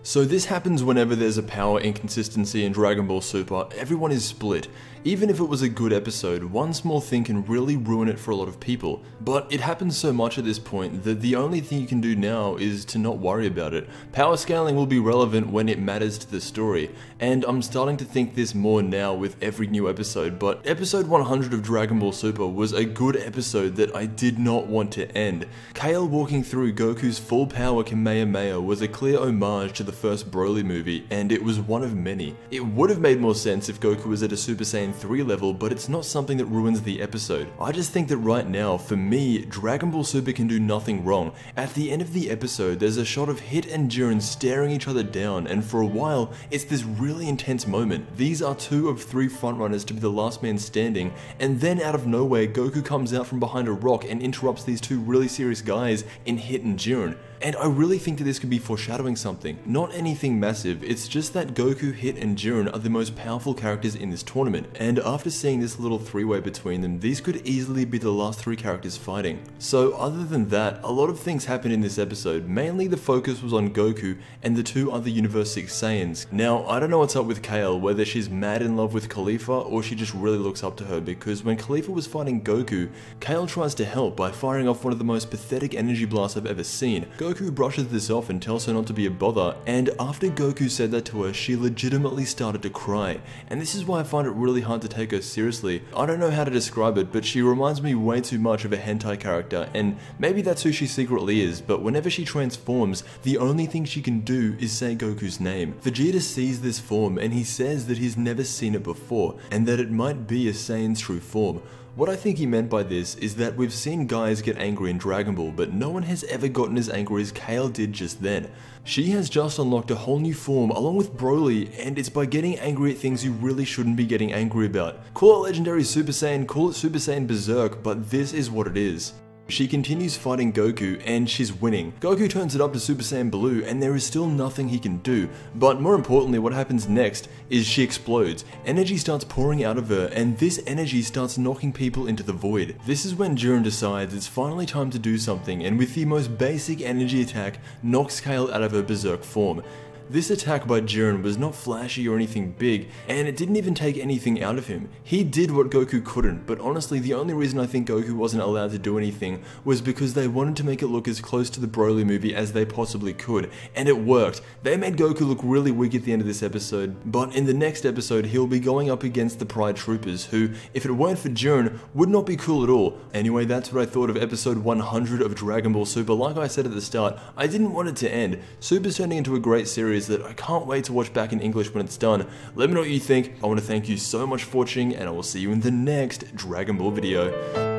So this happens whenever there's a power inconsistency in Dragon Ball Super, everyone is split. Even if it was a good episode, one small thing can really ruin it for a lot of people. But it happens so much at this point that the only thing you can do now is to not worry about it. Power scaling will be relevant when it matters to the story, and I'm starting to think this more now with every new episode, but episode 100 of Dragon Ball Super was a good episode that I did not want to end. Kale walking through Goku's full power Kamehameha was a clear homage to the first Broly movie, and it was one of many. It would have made more sense if Goku was at a Super Saiyan 3 level, but it's not something that ruins the episode. I just think that right now, for me, Dragon Ball Super can do nothing wrong. At the end of the episode, there's a shot of Hit and Jiren staring each other down, and for a while, it's this really intense moment. These are 2 of 3 frontrunners to be the last man standing, and then out of nowhere, Goku comes out from behind a rock and interrupts these 2 really serious guys in Hit and Jiren. And I really think that this could be foreshadowing something. Not anything massive, it's just that Goku, Hit, and Jiren are the most powerful characters in this tournament, and after seeing this little 3-way between them, these could easily be the last 3 characters fighting. So other than that, a lot of things happened in this episode. Mainly the focus was on Goku and the 2 other Universe 6 Saiyans. Now, I don't know what's up with Kale, whether she's mad in love with Khalifa or she just really looks up to her, because when Khalifa was fighting Goku, Kale tries to help by firing off one of the most pathetic energy blasts I've ever seen. Goku brushes this off and tells her not to be a bother, and after Goku said that to her, she legitimately started to cry. And this is why I find it really hard to take her seriously. I don't know how to describe it, but she reminds me way too much of a hentai character, and maybe that's who she secretly is, but whenever she transforms, the only thing she can do is say Goku's name. Vegeta sees this form, and he says that he's never seen it before, and that it might be a Saiyan's true form. What I think he meant by this is that we've seen guys get angry in Dragon Ball, but no one has ever gotten as angry as Kale did just then. She has just unlocked a whole new form along with Broly, and it's by getting angry at things you really shouldn't be getting angry about. Call it Legendary Super Saiyan, call it Super Saiyan Berserk, but this is what it is. She continues fighting Goku, and she's winning. Goku turns it up to Super Saiyan Blue, and there is still nothing he can do. But more importantly, what happens next is she explodes. Energy starts pouring out of her, and this energy starts knocking people into the void. This is when Jiren decides it's finally time to do something, and with the most basic energy attack, knocks Kale out of her Berserk form. This attack by Jiren was not flashy or anything big, and it didn't even take anything out of him. He did what Goku couldn't, but honestly the only reason I think Goku wasn't allowed to do anything was because they wanted to make it look as close to the Broly movie as they possibly could, and it worked. They made Goku look really weak at the end of this episode, but in the next episode he'll be going up against the Pride Troopers, who, if it weren't for Jiren, would not be cool at all. Anyway, that's what I thought of episode 100 of Dragon Ball Super. Like I said at the start, I didn't want it to end. Super's turning into a great series that I can't wait to watch back in English when it's done. Let me know what you think. I want to thank you so much for watching, and I will see you in the next Dragon Ball video.